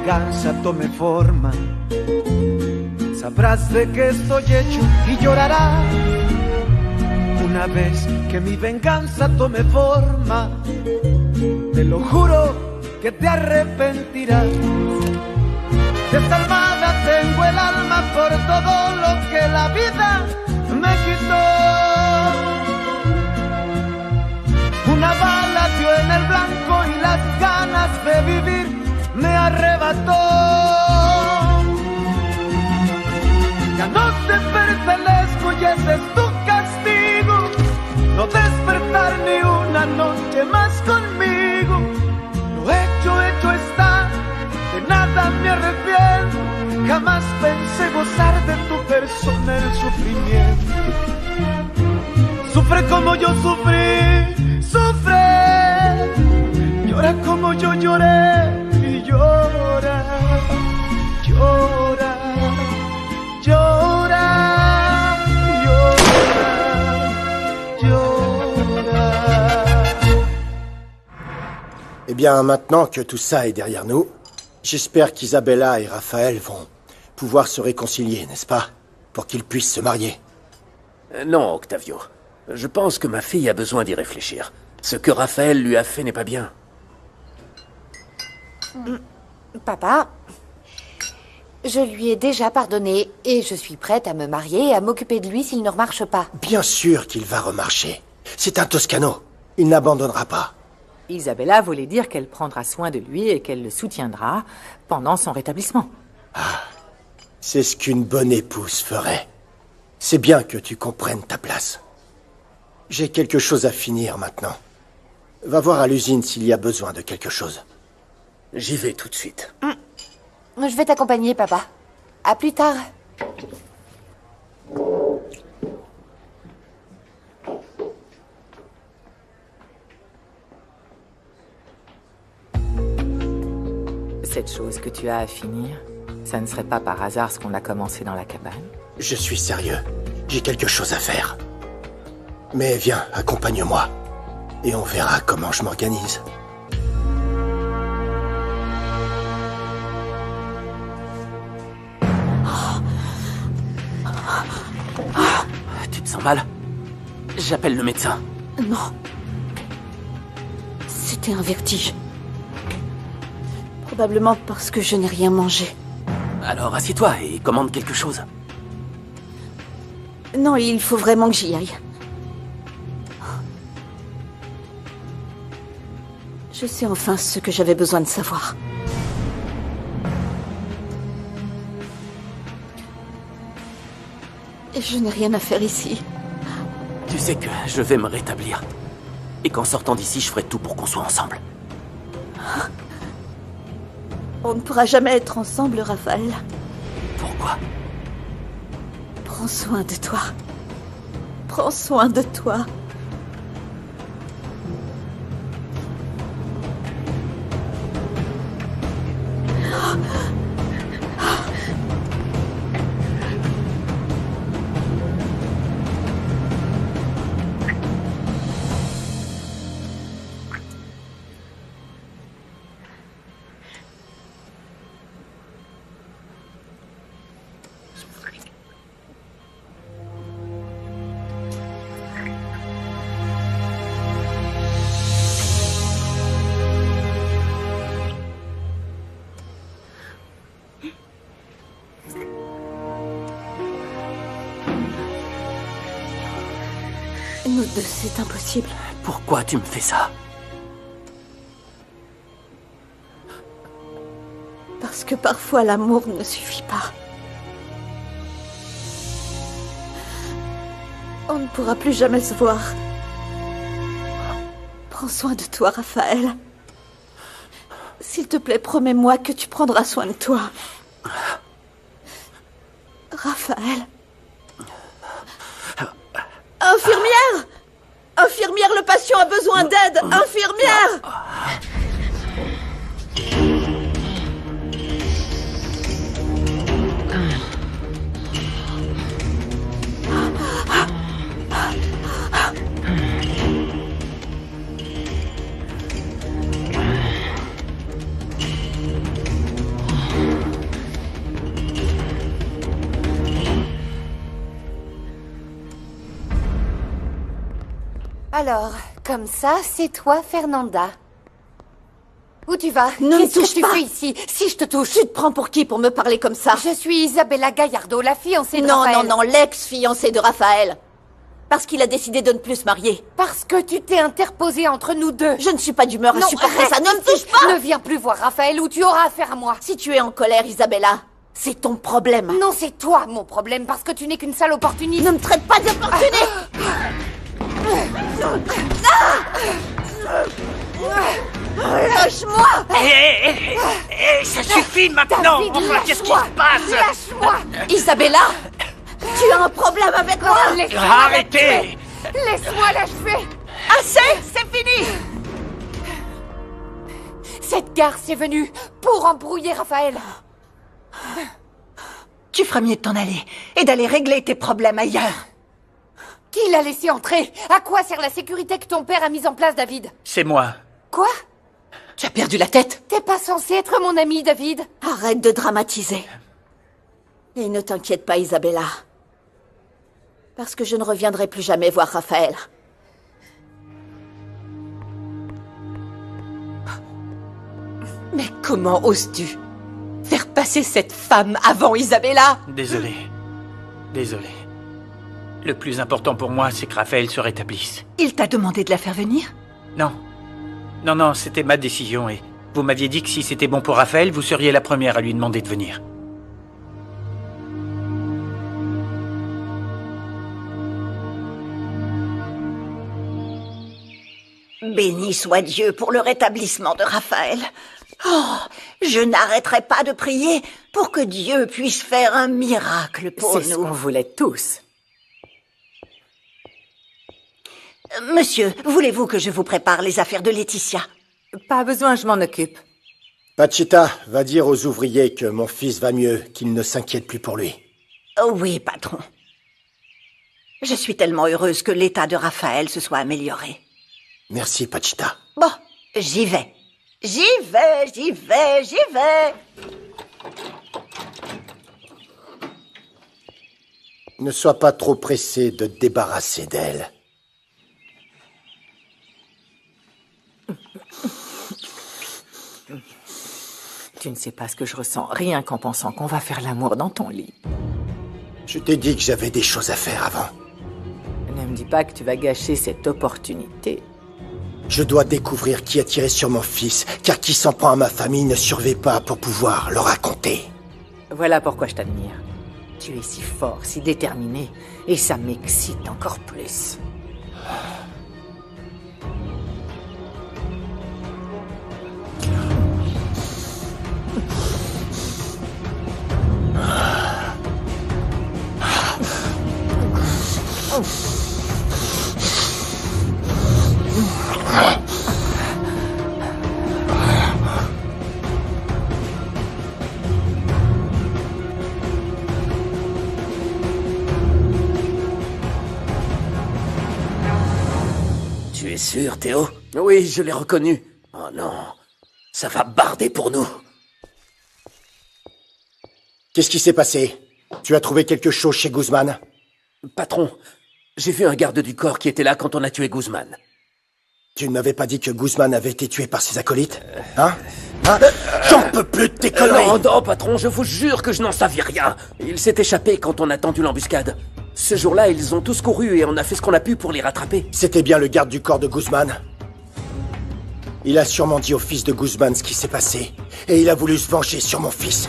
venganza tome forma, sabrás de qué estoy hecho y llorarás. Una vez que mi venganza tome forma, te lo juro que te arrepentirás. Desalmada tengo el alma por todo lo que la vida me quitó. Una bala dio en el blanco y las ganas de vivir me arrebató. Ya no te pertenezco y ese es tu castigo, no despertar ni una noche más conmigo. Lo hecho está, de nada me arrepiento. Jamás pensé gozar de tu persona el sufrimiento. Sufre como yo sufrí, sufre. Llora como yo lloré y llora, llora, llora, llora, llora. Eh bien, maintenant que tout ça est derrière nous, j'espère qu'Isabella et Raphaël vont pouvoir se réconcilier, n'est-ce pas? Pour qu'ils puissent se marier. Non, Octavio. Je pense que ma fille a besoin d'y réfléchir. Ce que Raphaël lui a fait n'est pas bien. Papa, je lui ai déjà pardonné et je suis prête à me marier et à m'occuper de lui s'il ne remarche pas. Bien sûr qu'il va remarcher. C'est un Toscano. Il n'abandonnera pas. Isabella voulait dire qu'elle prendra soin de lui et qu'elle le soutiendra pendant son rétablissement. Ah, c'est ce qu'une bonne épouse ferait. C'est bien que tu comprennes ta place. J'ai quelque chose à finir maintenant. Va voir à l'usine s'il y a besoin de quelque chose. J'y vais tout de suite. Je vais t'accompagner, papa. À plus tard. Cette chose que tu as à finir, ça ne serait pas par hasard ce qu'on a commencé dans la cabane? Je suis sérieux. J'ai quelque chose à faire. Mais viens, accompagne-moi. Et on verra comment je m'organise. Tu te sens mal? J'appelle le médecin. Non. C'était un vertige. Probablement parce que je n'ai rien mangé. Alors assieds-toi et commande quelque chose. Non, il faut vraiment que j'y aille. Je sais enfin ce que j'avais besoin de savoir. Et je n'ai rien à faire ici. Tu sais que je vais me rétablir. Et qu'en sortant d'ici, je ferai tout pour qu'on soit ensemble. On ne pourra jamais être ensemble, Raphaël. Pourquoi? Prends soin de toi. Prends soin de toi. Nous deux, c'est impossible. Pourquoi tu me fais ça? Parce que parfois l'amour ne suffit pas. On ne pourra plus jamais se voir. Prends soin de toi, Raphaël. S'il te plaît, promets-moi que tu prendras soin de toi. Raphaël. Infirmière! Infirmière, le patient a besoin d'aide! Infirmière! Alors, comme ça, c'est toi, Fernanda. Où tu vas? Ne me Qu'est-ce touche que tu pas. fais ici? Si je te touche... Tu te prends pour qui pour me parler comme ça? Je suis Isabella Gallardo, la fiancée de Non, Raphaël. non, non, l'ex-fiancé de Raphaël. Parce qu'il a décidé de ne plus se marier. Parce que tu t'es interposée entre nous deux. Je ne suis pas d'humeur à Non, supporter arrête ça. Ne me ici. touche pas! Ne viens plus voir Raphaël ou tu auras affaire à moi. Si tu es en colère, Isabella, c'est ton problème. Non, c'est toi mon problème parce que tu n'es qu'une sale opportuniste. Ne me traite pas d'opportuniste! Lâche-moi! Ça suffit maintenant. David, Enfin, qu'est-ce qui se passe? Lâche-moi. Isabella, tu as un problème avec moi? Laisse-moi Arrêtez! Laisse-moi l'achever. Assez, c'est fini! Cette garce est venue pour embrouiller Raphaël. Tu feras mieux de t'en aller et d'aller régler tes problèmes ailleurs. Qui l'a laissé entrer? À quoi sert la sécurité que ton père a mise en place, David? C'est moi. Quoi? Tu as perdu la tête? T'es pas censé être mon ami, David? Arrête de dramatiser. Et ne t'inquiète pas, Isabella. Parce que je ne reviendrai plus jamais voir Raphaël. Mais comment oses-tu faire passer cette femme avant Isabella? Désolé. Désolé. Le plus important pour moi, c'est que Raphaël se rétablisse. Il t'a demandé de la faire venir? Non. Non, non, c'était ma décision et vous m'aviez dit que si c'était bon pour Raphaël, vous seriez la première à lui demander de venir. Béni soit Dieu pour le rétablissement de Raphaël. Oh, je n'arrêterai pas de prier pour que Dieu puisse faire un miracle pour C'est ce nous. qu'on voulait tous. Monsieur, voulez-vous que je vous prépare les affaires de Laetitia? Pas besoin, je m'en occupe. Pachita, va dire aux ouvriers que mon fils va mieux, qu'ils ne s'inquiètent plus pour lui. Oh oui, patron. Je suis tellement heureuse que l'état de Raphaël se soit amélioré. Merci, Pachita. Bon, j'y vais. J'y vais, j'y vais, j'y vais. Ne sois pas trop pressé de te débarrasser d'elle. Tu ne sais pas ce que je ressens, rien qu'en pensant qu'on va faire l'amour dans ton lit. Je t'ai dit que j'avais des choses à faire avant. Ne me dis pas que tu vas gâcher cette opportunité. Je dois découvrir qui a tiré sur mon fils, car qui s'en prend à ma famille ne survit pas pour pouvoir le raconter. Voilà pourquoi je t'admire. Tu es si fort, si déterminé, et ça m'excite encore plus. Tu es sûr, Théo? Oui, je l'ai reconnu. Oh non, ça va barder pour nous. Qu'est-ce qui s'est passé? Tu as trouvé quelque chose chez Guzman? Patron, j'ai vu un garde du corps qui était là quand on a tué Guzman. Tu ne m'avais pas dit que Guzman avait été tué par ses acolytes? Hein? J'en peux plus de tes conneries! Non, non, patron, je vous jure que je n'en savais rien. Il s'est échappé quand on a tendu l'embuscade. Ce jour-là, ils ont tous couru et on a fait ce qu'on a pu pour les rattraper. C'était bien le garde du corps de Guzman. Il a sûrement dit au fils de Guzman ce qui s'est passé. Et il a voulu se venger sur mon fils.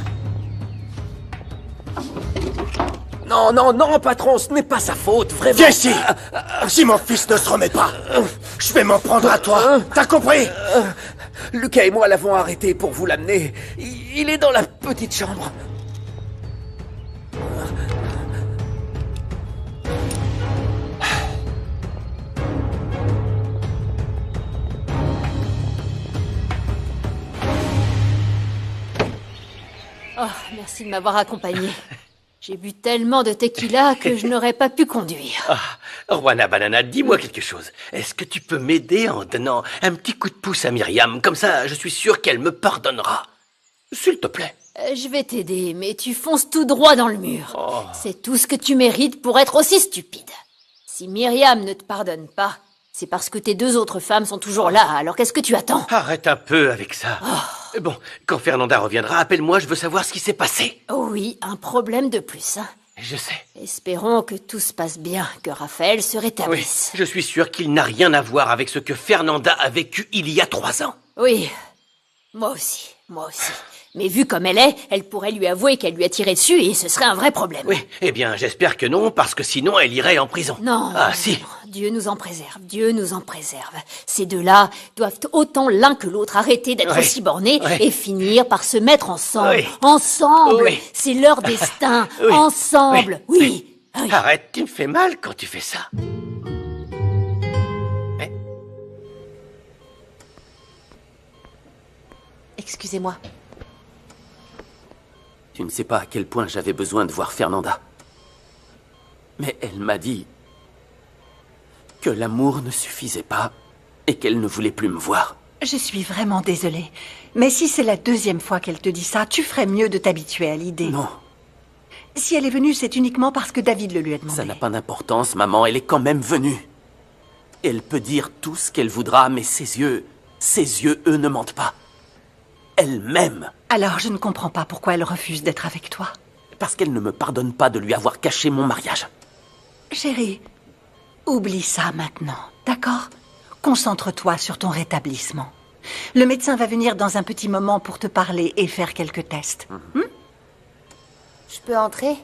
Non, non, non, patron, ce n'est pas sa faute, vraiment. Viens ici! Si mon fils ne se remet pas, je vais m'en prendre à toi. T'as compris? Lucas et moi l'avons arrêté pour vous l'amener. Il est dans la petite chambre. Oh, merci de m'avoir accompagné. J'ai bu tellement de tequila que je n'aurais pas pu conduire. Ah, Juana Banana, dis-moi quelque chose. Est-ce que tu peux m'aider en donnant un petit coup de pouce à Myriam? Comme ça, je suis sûr qu'elle me pardonnera. S'il te plaît. Je vais t'aider, mais tu fonces tout droit dans le mur. C'est tout ce que tu mérites pour être aussi stupide. Si Myriam ne te pardonne pas, C'est parce que tes 2 autres femmes sont toujours là, alors qu'est-ce que tu attends? Arrête un peu avec ça. Bon, quand Fernanda reviendra, appelle-moi, je veux savoir ce qui s'est passé. Oh oui, un problème de plus. Hein. Je sais. Espérons que tout se passe bien, que Raphaël se Oui, rétablisse. je suis sûr qu'il n'a rien à voir avec ce que Fernanda a vécu il y a 3 ans. Oui, moi aussi. Mais vu comme elle est, elle pourrait lui avouer qu'elle lui a tiré dessus et ce serait un vrai problème. Oui, eh bien, j'espère que non, parce que sinon elle irait en prison. Non. Ah, si. Dieu nous en préserve, Dieu nous en préserve. Ces deux-là doivent autant l'un que l'autre arrêter d'être Oui. aussi bornés Oui. et finir par se mettre ensemble. Oui. Ensemble. Oui. C'est leur destin. Oui. Ensemble. Oui. Oui. Arrête, tu me fais mal quand tu fais ça. Excusez-moi. Tu ne sais pas à quel point j'avais besoin de voir Fernanda. Mais elle m'a dit que l'amour ne suffisait pas et qu'elle ne voulait plus me voir. Je suis vraiment désolée. Mais si c'est la 2e fois qu'elle te dit ça, tu ferais mieux de t'habituer à l'idée. Non, Si elle est venue, c'est uniquement parce que David le lui a demandé. ça n'a pas d'importance, maman, elle est quand même venue. Elle peut dire tout ce qu'elle voudra, mais ses yeux, eux, ne mentent pas. Elle m'aime, Alors je ne comprends pas pourquoi elle refuse d'être avec toi. parce qu'elle ne me pardonne pas de lui avoir caché mon mariage. Chérie, oublie ça maintenant, d'accord? Concentre-toi sur ton rétablissement. Le médecin va venir dans un petit moment pour te parler et faire quelques tests. Je peux entrer?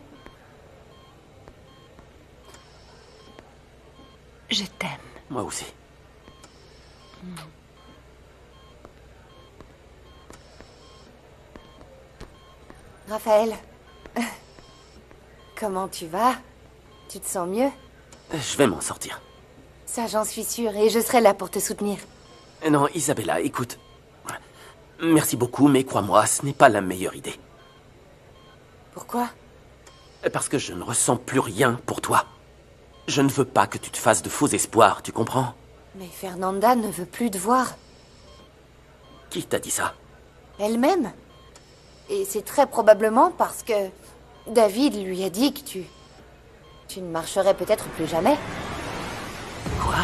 Je t'aime. Moi aussi. Raphaël, comment tu vas? Tu te sens mieux? Je vais m'en sortir. Ça, j'en suis sûre, et je serai là pour te soutenir. Non, Isabella, écoute. Merci beaucoup, mais crois-moi, ce n'est pas la meilleure idée. Pourquoi? Parce que je ne ressens plus rien pour toi. Je ne veux pas que tu te fasses de faux espoirs, tu comprends? Mais Fernanda ne veut plus te voir. Qui t'a dit ça? Elle-même. Et c'est très probablement parce que David lui a dit que tu ne marcherais peut-être plus jamais. Quoi?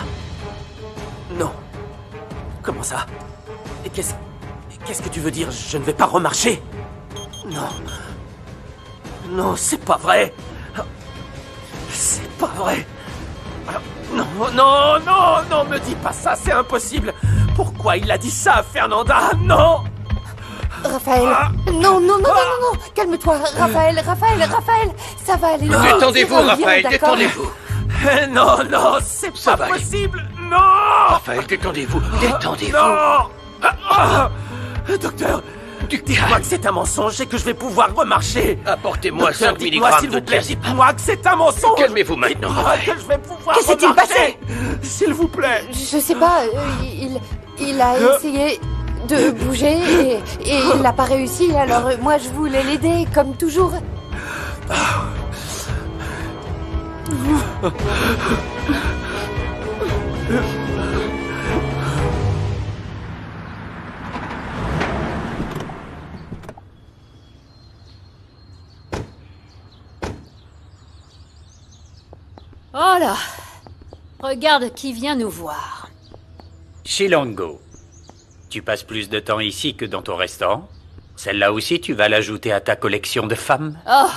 Non. Comment ça? Et qu'est-ce que tu veux dire? Je ne vais pas remarcher? Non. Non, c'est pas vrai. C'est pas vrai. Non, non, non, non, me dis pas ça, c'est impossible. Pourquoi il a dit ça à Fernanda? Non! Raphaël, non, non, non, non, non, non, calme-toi, Raphaël, ça va aller. Détendez-vous, Ça va bien, Raphaël, d'accord? détendez-vous. Non, non, c'est Ça pas va aller. possible. Non! Raphaël, détendez-vous, détendez-vous. Non! Docteur, dites-moi que c'est un mensonge et que je vais pouvoir remarcher. Apportez-moi Docteur, 5 dites-moi, milligrammes s'il de vous plaît, diazépam. dites-moi que c'est un mensonge. Calmez-vous maintenant, Dites-moi Raphaël. que je vais pouvoir Que s'est-il remarcher. S'il vous plaît. Je sais pas, il a essayé de bouger et il n'a pas réussi, alors moi je voulais l'aider, comme toujours. Oh là! Regarde qui vient nous voir. Shilongo, tu passes plus de temps ici que dans ton restaurant? Celle-là aussi, tu vas l'ajouter à ta collection de femmes? Oh!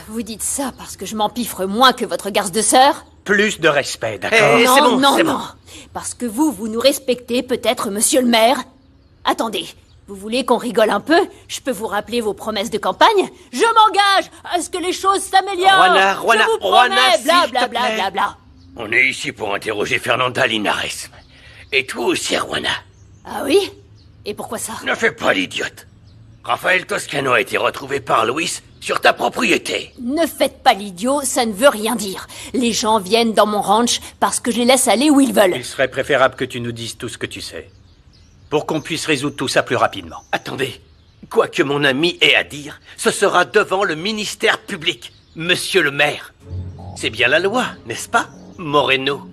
Vous dites ça parce que je m'empiffre moins que votre garce de sœur? Plus de respect, d'accord? Eh, Non, c'est bon, non, c'est non. bon. Parce que vous nous respectez peut-être, monsieur le maire? Attendez, vous voulez qu'on rigole un peu? Je peux vous rappeler vos promesses de campagne? Je m'engage à ce que les choses s'améliorent! Juana, Je vous Juana, promets, s'il bla te bla bla plaît. bla bla. On est ici pour interroger Fernanda Linares. Et toi aussi, Juana. Ah oui? Et pourquoi ça? Ne fais pas l'idiote. Raphaël Toscano a été retrouvé par Louis sur ta propriété. Ne faites pas l'idiot, ça ne veut rien dire. Les gens viennent dans mon ranch parce que je les laisse aller où ils veulent. Il serait préférable que tu nous dises tout ce que tu sais, pour qu'on puisse résoudre tout ça plus rapidement. Attendez. Quoi que mon ami ait à dire, ce sera devant le ministère public, monsieur le maire. C'est bien la loi, n'est-ce pas, Moreno?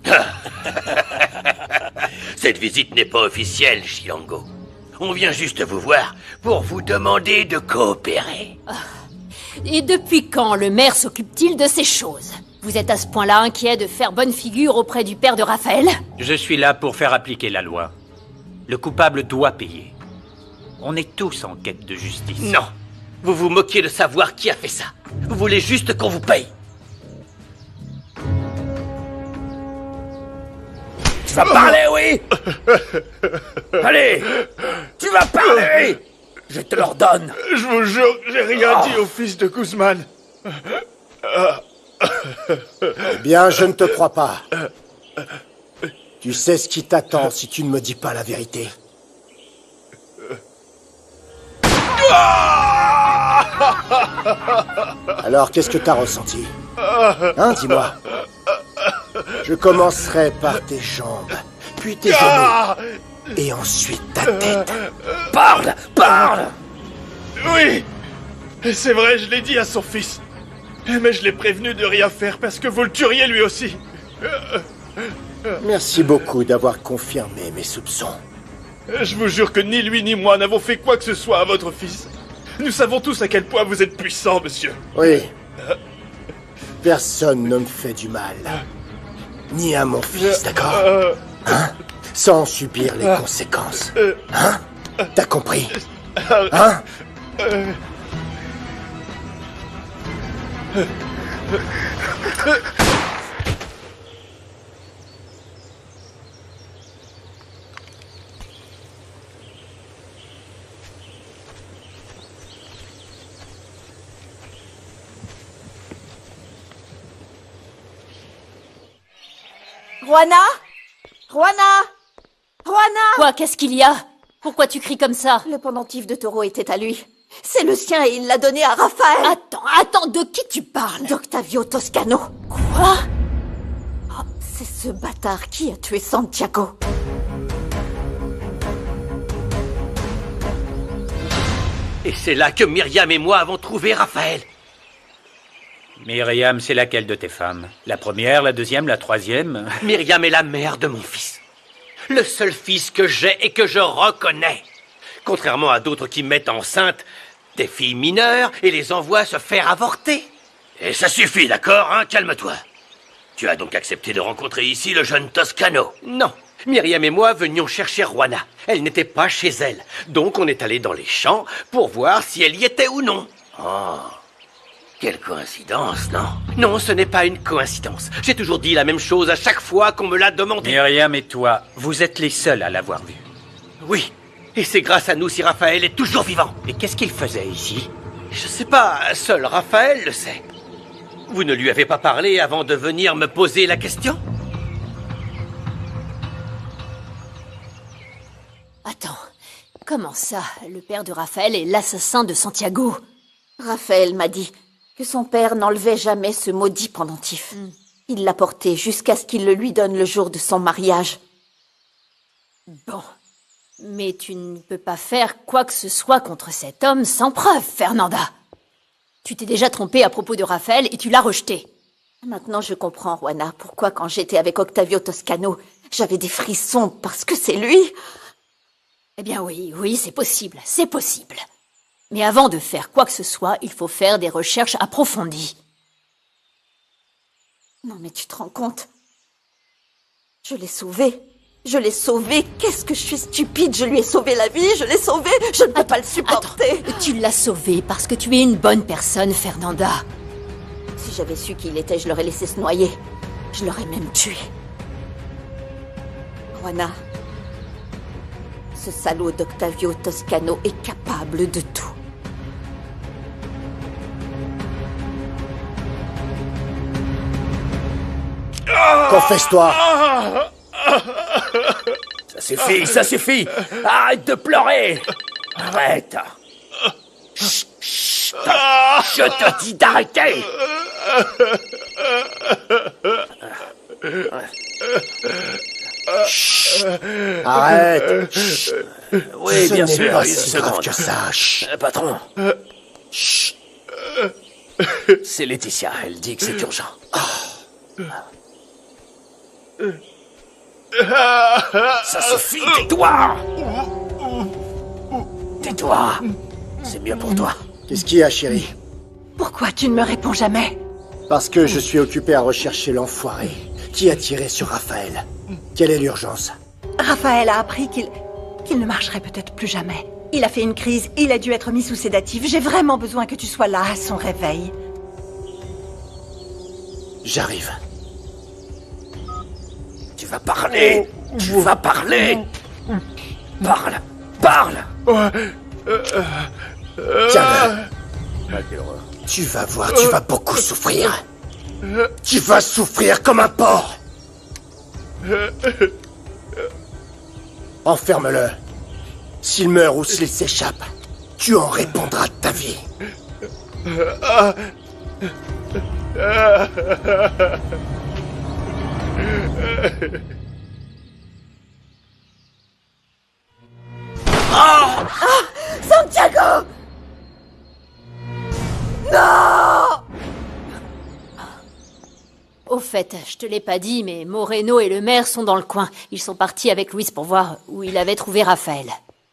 Cette visite n'est pas officielle, Shilongo. On vient juste vous voir pour vous demander de coopérer. Et depuis quand le maire s'occupe-t-il de ces choses? Vous êtes à ce point-là inquiet de faire bonne figure auprès du père de Raphaël? Je suis là pour faire appliquer la loi. Le coupable doit payer. On est tous en quête de justice. Non. Vous vous moquez de savoir qui a fait ça. Vous voulez juste qu'on vous paye. Tu vas parler, oui? Allez, tu vas parler! Je te l'ordonne. Je vous jure, j'ai rien dit au fils de Guzman. Eh bien, je ne te crois pas. Tu sais ce qui t'attend si tu ne me dis pas la vérité. Alors, qu'est-ce que t'as ressenti? Hein, dis-moi. Je commencerai par tes jambes, puis tes genoux, et ensuite ta tête. Parle, parle! Oui, c'est vrai, je l'ai dit à son fils. Mais je l'ai prévenu de rien faire parce que vous le tueriez lui aussi. Merci beaucoup d'avoir confirmé mes soupçons. Je vous jure que ni lui ni moi n'avons fait quoi que ce soit à votre fils. Nous savons tous à quel point vous êtes puissant, monsieur. Oui. Personne ne me fait du mal. Ni à mon fils, d'accord? Hein? Sans subir les conséquences. Hein? T'as compris? Hein? Juana? Juana? Juana? Quoi, qu'est-ce qu'il y a? Pourquoi tu cries comme ça? Le pendentif de taureau était à lui. C'est le sien et il l'a donné à Raphaël. Attends, de qui tu parles? D'Octavio Toscano. Quoi? Oh, c'est ce bâtard qui a tué Santiago. Et c'est là que Myriam et moi avons trouvé Raphaël. Myriam, c'est laquelle de tes femmes? La première, la deuxième, la troisième? Myriam est la mère de mon fils. Le seul fils que j'ai et que je reconnais. Contrairement à d'autres qui mettent enceintes des filles mineures et les envoient se faire avorter. Et ça suffit, d'accord, hein? Calme-toi. Tu as donc accepté de rencontrer ici le jeune Toscano? Non. Myriam et moi venions chercher Juana. Elle n'était pas chez elle. Donc on est allé dans les champs pour voir si elle y était ou non. Oh, quelle coïncidence, non? Non, ce n'est pas une coïncidence. J'ai toujours dit la même chose à chaque fois qu'on me l'a demandé. Myriam et toi, vous êtes les seuls à l'avoir vue. Oui, et c'est grâce à nous si Raphaël est toujours vivant. Et qu'est-ce qu'il faisait ici? Je sais pas, seul Raphaël le sait. Vous ne lui avez pas parlé avant de venir me poser la question? Attends, comment ça? Le père de Raphaël est l'assassin de Santiago? Raphaël m'a dit que son père n'enlevait jamais ce maudit pendentif. Il l'a porté jusqu'à ce qu'il le lui donne le jour de son mariage. Bon, mais tu ne peux pas faire quoi que ce soit contre cet homme sans preuve, Fernanda. Tu t'es déjà trompée à propos de Raphaël et tu l'as rejeté. Maintenant je comprends, Juana, pourquoi quand j'étais avec Octavio Toscano, j'avais des frissons parce que c'est lui. Eh bien oui, c'est possible. Mais avant de faire quoi que ce soit, il faut faire des recherches approfondies. Non mais tu te rends compte? Je l'ai sauvé. Qu'est-ce que je suis stupide. Je lui ai sauvé la vie, je l'ai sauvé. Je ne peux pas le supporter. Tu l'as sauvé parce que tu es une bonne personne, Fernanda. Si j'avais su qui il était, je l'aurais laissé se noyer. Je l'aurais même tué. Juana, ce salaud d'Octavio Toscano est capable de tout. Confesse-toi. Ça suffit! Arrête de pleurer! Arrête! Chut, chut, je te dis d'arrêter! Chut. Arrête. Chut. Oui, bien sûr, Ce n'est pas une si grave seconde. que ça. Chut. Patron, Chut. c'est Laetitia, elle dit que c'est urgent. Ça suffit, tais-toi! Tais-toi! C'est mieux pour toi. Qu'est-ce qu'il y a, chérie? Pourquoi tu ne me réponds jamais? Parce que je suis occupé à rechercher l'enfoiré qui a tiré sur Raphaël. Quelle est l'urgence? Raphaël a appris qu'il ne marcherait peut-être plus jamais. Il a fait une crise, il a dû être mis sous sédatif. J'ai vraiment besoin que tu sois là à son réveil. J'arrive. Tu vas parler. Tu vas parler. Parle. Parle. Tiens-le. Tu vas voir, tu vas beaucoup souffrir. Tu vas souffrir comme un porc. Enferme-le. S'il meurt ou s'il s'échappe, tu en répondras de ta vie. Santiago! Non! Au fait, je te l'ai pas dit, mais Moreno et le maire sont dans le coin. Ils sont partis avec Luis pour voir où il avait trouvé Raphaël.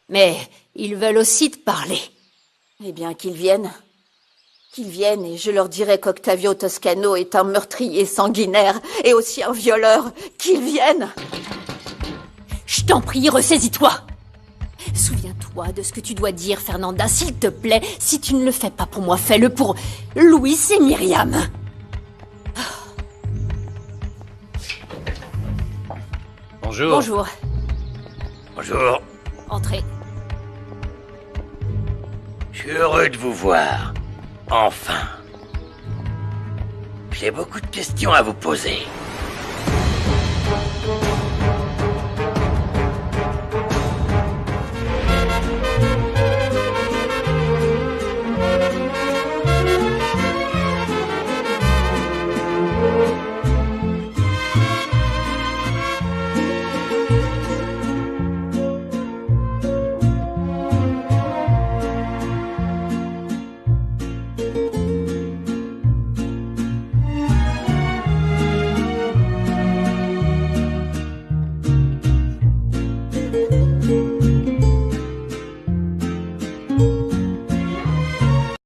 Mais ils veulent aussi te parler. Eh bien, qu'ils viennent. Qu'ils viennent et je leur dirai qu'Octavio Toscano est un meurtrier sanguinaire et aussi un violeur. Qu'ils viennent! Je t'en prie, ressaisis-toi. Souviens-toi de ce que tu dois dire, Fernanda, s'il te plaît. Si tu ne le fais pas pour moi, fais-le pour Louis et Myriam. Bonjour. Bonjour. Bonjour. Entrez. Je suis heureux de vous voir. Enfin. J'ai beaucoup de questions à vous poser.